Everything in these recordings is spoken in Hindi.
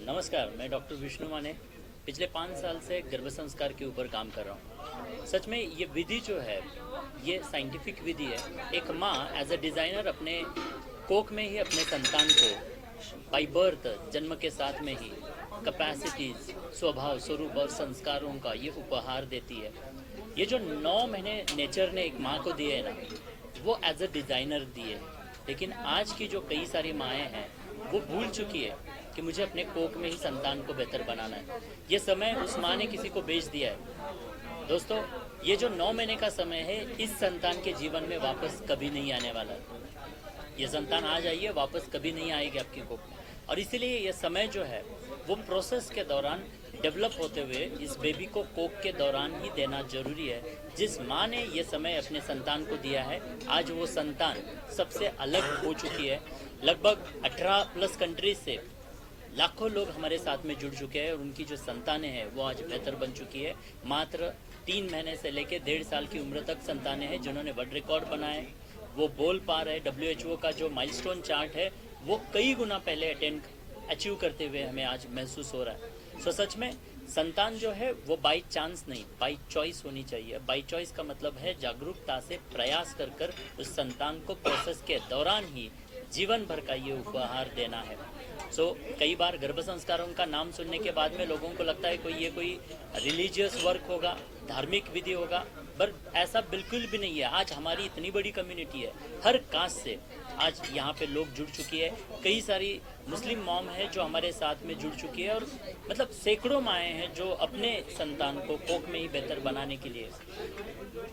नमस्कार, मैं डॉक्टर विष्णु माने पिछले 5 साल से गर्भ संस्कार के ऊपर काम कर रहा हूँ। सच में ये विधि जो है, ये साइंटिफिक विधि है। एक माँ एज अ डिज़ाइनर अपने कोख में ही अपने संतान को बाई बर्थ, जन्म के साथ में ही कैपेसिटीज, स्वभाव, स्वरूप और संस्कारों का ये उपहार देती है। ये जो 9 महीने नेचर ने एक माँ को दिए है ना, वो एज अ डिज़ाइनर दिए। लेकिन आज की जो कई सारी माएँ हैं, वो भूल चुकी है कि मुझे अपने कोख में ही संतान को बेहतर बनाना है। ये समय उस माँ ने किसी को बेच दिया है। दोस्तों, ये जो 9 महीने का समय है, इस संतान के जीवन में वापस कभी नहीं आने वाला है। ये संतान आ जाइए, वापस कभी नहीं आएगी आपकी कोख में। और इसीलिए ये समय जो है, वो प्रोसेस के दौरान डेवलप होते हुए इस बेबी को कोख के दौरान ही देना जरूरी है। जिस माँ ने ये समय अपने संतान को दिया है, आज वो संतान सबसे अलग हो चुकी है। लगभग 18 प्लस कंट्रीज से लाखों लोग हमारे साथ में जुड़ चुके हैं और उनकी जो संतानें हैं वो आज बेहतर बन चुकी है। मात्र 3 महीने से लेकर 1.5 साल की उम्र तक संतानें हैं जिन्होंने वर्ल्ड रिकॉर्ड बनाए, वो बोल पा रहे। WHO का जो माइलस्टोन चार्ट है वो कई गुना पहले अचीव करते हुए हमें आज महसूस हो रहा है। सो सच में संतान जो है वो बाई चांस नहीं, बाई चॉइस होनी चाहिए। बाई चॉइस का मतलब है जागरूकता से प्रयास कर कर उस संतान को प्रोसेस के दौरान ही जीवन भर का ये उपहार देना है। कई बार गर्भ संस्कारों का नाम सुनने के बाद में लोगों को लगता है कोई रिलीजियस वर्क होगा, धार्मिक विधि होगा, पर ऐसा बिल्कुल भी नहीं है। आज हमारी इतनी बड़ी कम्युनिटी है, हर कास्ट से आज यहाँ पे लोग जुड़ चुकी है। कई सारी मुस्लिम मॉम है जो हमारे साथ में जुड़ चुकी है और मतलब सैकड़ों माएँ हैं जो अपने संतान को कोख में ही बेहतर बनाने के लिए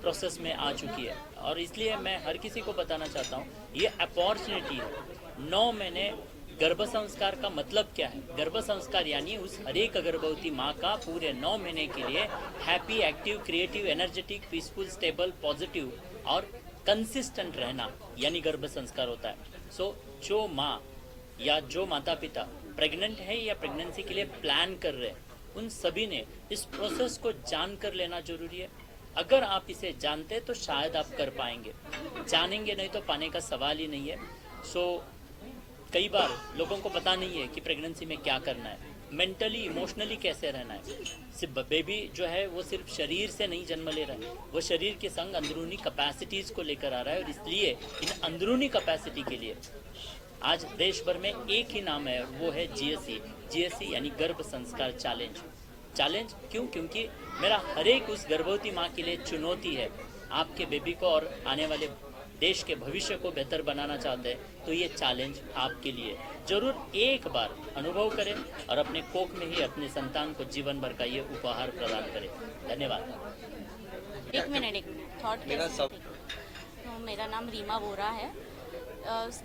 प्रोसेस में आ चुकी है। और इसलिए मैं हर किसी को बताना चाहता हूँ, ये अपॉर्चुनिटी है। 9 महीने गर्भ संस्कार का मतलब क्या है? गर्भ संस्कार यानी उस हर एक गर्भवती माँ का पूरे 9 महीने के लिए happy, active, creative, energetic, peaceful, stable, positive और कंसिस्टेंट रहना, यानी गर्भ संस्कार होता है। जो माँ या जो माता पिता प्रेग्नेंट है या प्रेगनेंसी के लिए प्लान कर रहे हैं, उन सभी ने इस प्रोसेस को जान कर लेना जरूरी है। अगर आप इसे जानते तो शायद आप कर पाएंगे, जानेंगे नहीं तो पाने का सवाल ही नहीं है। कई बार लोगों को पता नहीं है कि प्रेगनेंसी में क्या करना है, मेंटली, इमोशनली कैसे रहना है। सिर्फ बेबी जो है वो सिर्फ शरीर से नहीं जन्म ले रहा है, वो शरीर के संग अंदरूनी कैपेसिटीज़ को लेकर आ रहा है। और इसलिए इन अंदरूनी कैपेसिटी के लिए आज देश भर में एक ही नाम है, वो है GSC यानी गर्भ संस्कार चैलेंज। क्यों? क्योंकि मेरा हर एक उस गर्भवती माँ के लिए चुनौती है। आपके बेबी को और आने वाले देश के भविष्य को बेहतर बनाना चाहते हैं तो ये चैलेंज आपके लिए। जरूर एक बार अनुभव करें और अपने कोख में ही अपने संतान को जीवन भर का ये उपहार प्रदान करें। धन्यवाद। एक मिनट थॉट। मेरा नाम रीमा वोरा है।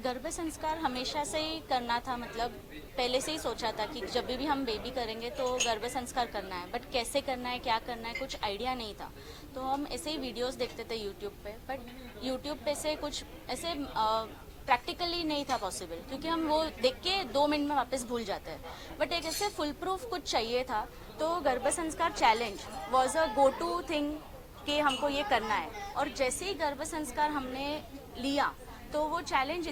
गर्भ संस्कार हमेशा से ही करना था, मतलब पहले से ही सोचा था कि जब भी हम बेबी करेंगे तो गर्भ संस्कार करना है, बट कैसे करना है, क्या करना है, कुछ आइडिया नहीं था। तो हम ऐसे ही वीडियोस देखते थे यूट्यूब पे, बट यूट्यूब पे से कुछ ऐसे प्रैक्टिकली नहीं था पॉसिबल, क्योंकि हम वो देख के 2 मिनट में वापस भूल जाते हैं। बट एक ऐसे फुल प्रूफ कुछ चाहिए था, तो गर्भ संस्कार challenge was a go to thing कि हमको ये करना है। और जैसे ही गर्भ संस्कार हमने लिया तो वो चैलेंज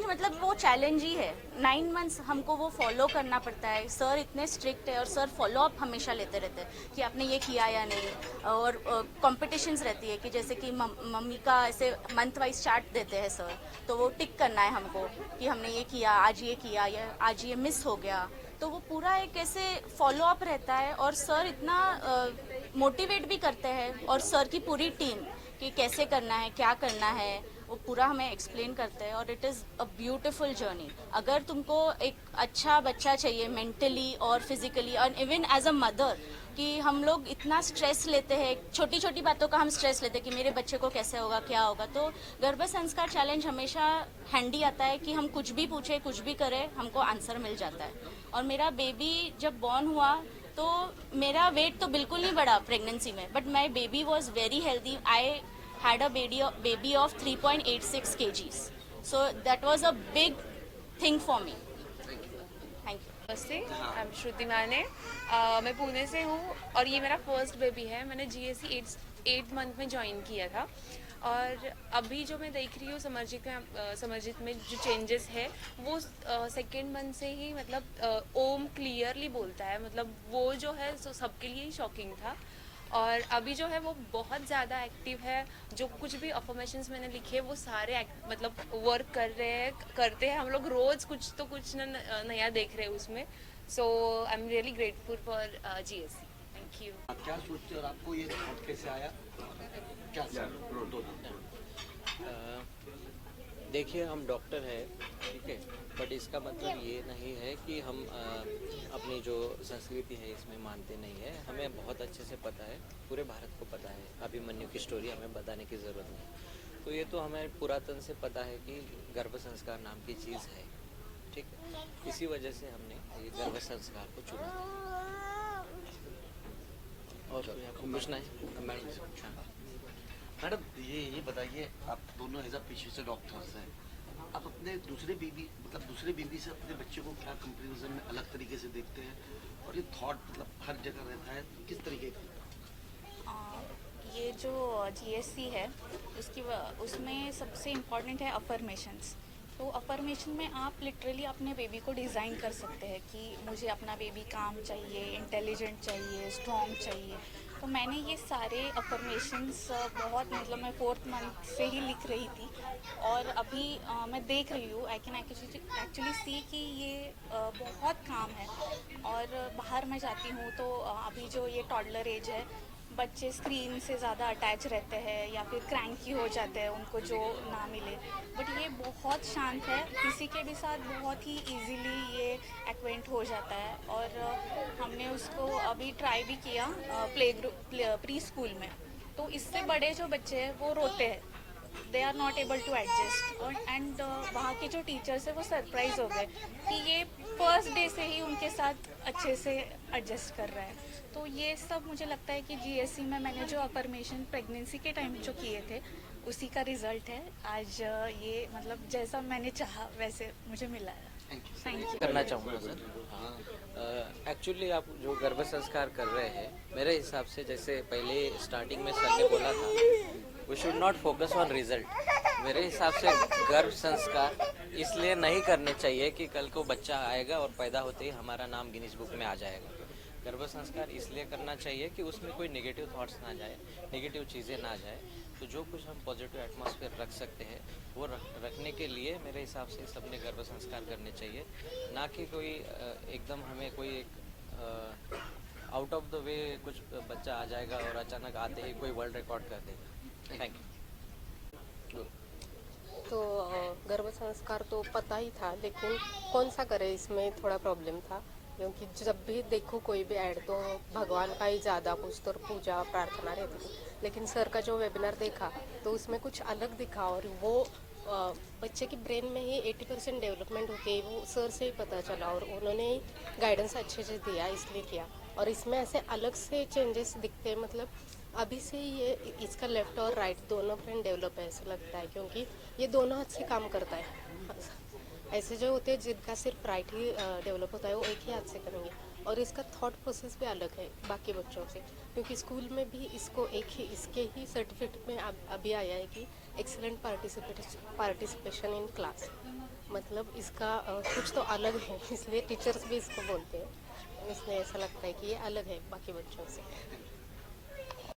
मतलब वो चैलेंज ही है। 9 मंथ्स हमको वो फॉलो करना पड़ता है। सर इतने स्ट्रिक्ट है और सर फॉलो अप हमेशा लेते रहते हैं कि आपने ये किया या नहीं। और कॉम्पिटिशन्स रहती है कि जैसे कि मम्मी का ऐसे मंथ वाइज चार्ट देते हैं सर, तो वो टिक करना है हमको कि हमने ये किया, आज ये किया या आज ये मिस हो गया। तो वो पूरा एक ऐसे फॉलो अप रहता है और सर इतना मोटिवेट भी करते हैं, और सर की पूरी टीम कि कैसे करना है, क्या करना है, वो पूरा हमें एक्सप्लेन करते हैं। और it is a beautiful journey. अगर तुमको एक अच्छा बच्चा चाहिए मेंटली और फिजिकली, और इवन एज अ मदर, कि हम लोग इतना स्ट्रेस लेते हैं, छोटी छोटी बातों का हम स्ट्रेस लेते हैं कि मेरे बच्चे को कैसे होगा, क्या होगा। तो गर्भ संस्कार चैलेंज हमेशा हैंडी आता है कि हम कुछ भी पूछे, कुछ भी करें, हमको आंसर मिल जाता है। और मेरा बेबी जब बॉर्न हुआ तो मेरा वेट तो बिल्कुल नहीं बढ़ा प्रेगनेंसी में, but my baby was very healthy. I had a baby of 3.86 kgs. So that was a big thing for me. Thank you. नमस्ते, आई एम श्रुति माने। मैं पुणे से हूँ और ये मेरा फर्स्ट बेबी है। मैंने GSC 8 मंथ में ज्वाइन किया था। और अभी जो मैं देख रही हूँ समरजित में जो चेंजेस है वो सेकेंड मंथ से ही मतलब ओम क्लियरली बोलता है, मतलब वो जो है सबके लिए ही शॉकिंग था। और अभी जो है वो बहुत ज़्यादा एक्टिव है, जो कुछ भी अफर्मेशंस मैंने लिखे वो सारे मतलब वर्क करते हैं हम लोग रोज़ कुछ तो कुछ नया देख रहे हैं उसमें। So I am really grateful for GSC। Thank you. आप क्या सोचते हो और आपको ये थॉट कैसे आया? क्या देखिए, हम डॉक्टर हैं, ठीक है, बट इसका मतलब ये नहीं है कि हम अपनी जो संस्कृति है इसमें मानते नहीं है। हमें बहुत अच्छे से पता है, पूरे भारत को पता है, अभिमन्यु की स्टोरी हमें बताने की ज़रूरत नहीं। तो ये तो हमें पुरातन से पता है कि गर्भ संस्कार नाम की चीज़ है, ठीक है। इसी वजह से हमने ये गर्भ संस्कार को चुना। और कोई आपको पूछना है मैडम? हाँ। मैडम ये बताइए, आप दोनों एज अ पेशे से डॉक्टर्स हैं, आप अपने दूसरे बेबी से अपने बच्चे को क्या कंपेरिजन में अलग तरीके से देखते हैं, और ये थॉट मतलब हर जगह रहता है, किस तरीके का? ये जो GSC है उसमें सबसे इम्पॉर्टेंट है अफर्मेशंस। तो अफर्मेशन में आप लिटरली अपने बेबी को डिज़ाइन कर सकते हैं कि मुझे अपना बेबी काम चाहिए, इंटेलिजेंट चाहिए, स्ट्रॉन्ग चाहिए। तो मैंने ये सारे अफर्मेशंस बहुत मतलब मैं 4th मंथ से ही लिख रही थी, और अभी मैं देख रही हूँ, आई कैन एक्चुअली सी कि ये बहुत काम है। और बाहर मैं जाती हूँ तो अभी जो ये टॉडलर एज है, बच्चे स्क्रीन से ज़्यादा अटैच रहते हैं या फिर क्रैंकी हो जाते हैं उनको जो ना मिले, बट ये बहुत शांत है, किसी के भी साथ बहुत ही इजीली ये एक्वेंट हो जाता है। और हमने उसको अभी ट्राई भी किया प्री स्कूल में, तो इससे बड़े जो बच्चे हैं वो रोते हैं, they are not able to adjust. और एंड वहाँ के जो टीचर्स हैं वो सरप्राइज हो गए कि ये फर्स्ट डे से ही उनके साथ अच्छे से एडजस्ट कर रहा है। तो ये सब मुझे लगता है कि GSC में मैंने जो अफर्मेशन प्रेगनेंसी के टाइम जो किए थे उसी का रिजल्ट है। आज ये मतलब जैसा मैंने चाहा वैसे मुझे मिला है। Thank you. करना चाहूँगा सर। एक्चुअली आप जो गर्भ संस्कार कर रहे हैं, मेरे हिसाब से जैसे पहले स्टार्टिंग में सर ने बोला था, we should not focus on result. मेरे हिसाब से गर्भ संस्कार इसलिए नहीं करने चाहिए कि कल को बच्चा आएगा और पैदा होते ही हमारा नाम गिनीज बुक में आ जाएगा। गर्भ संस्कार इसलिए करना चाहिए कि उसमें कोई नेगेटिव थॉट्स ना जाए, नेगेटिव चीज़ें ना जाए। तो जो कुछ हम पॉजिटिव एटमॉस्फेयर रख सकते हैं वो रखने के लिए मेरे हिसाब से सबने गर्भ संस्कार करने चाहिए, ना कि कोई एकदम हमें कोई एक आउट ऑफ द वे कुछ बच्चा आ जाएगा और अचानक आते ही कोई वर्ल्ड रिकॉर्ड कर देगा। Thank you. तो गर्भ संस्कार तो पता ही था, लेकिन कौन सा करे इसमें थोड़ा प्रॉब्लम था, क्योंकि जब भी देखो कोई भी ऐड तो भगवान का ही ज़्यादा कुछ तो पूजा प्रार्थना रहती थी। लेकिन सर का जो वेबिनार देखा तो उसमें कुछ अलग दिखा, और वो बच्चे की ब्रेन में ही 80% डेवलपमेंट होती है, वो सर से ही पता चला, और उन्होंने गाइडेंस अच्छे से दिया, इसलिए किया। और इसमें ऐसे अलग से चेंजेस दिखते हैं, मतलब अभी से ये इसका लेफ्ट और राइट दोनों ब्रेन डेवलप है ऐसा लगता है, क्योंकि ये दोनों हाथ से काम करता है। ऐसे जो होते हैं जिनका सिर्फ राइट ही डेवलप होता है वो एक ही हाथ से करेंगे। और इसका थॉट प्रोसेस भी अलग है बाकी बच्चों से, क्योंकि स्कूल में भी इसको इसके ही सर्टिफिकेट में अभी आया है कि एक्सीलेंट पार्टिसिपेशन इन क्लास। मतलब इसका कुछ तो अलग है, इसलिए टीचर्स भी इसको बोलते हैं, इसलिए ऐसा लगता है कि ये अलग है बाकी बच्चों से।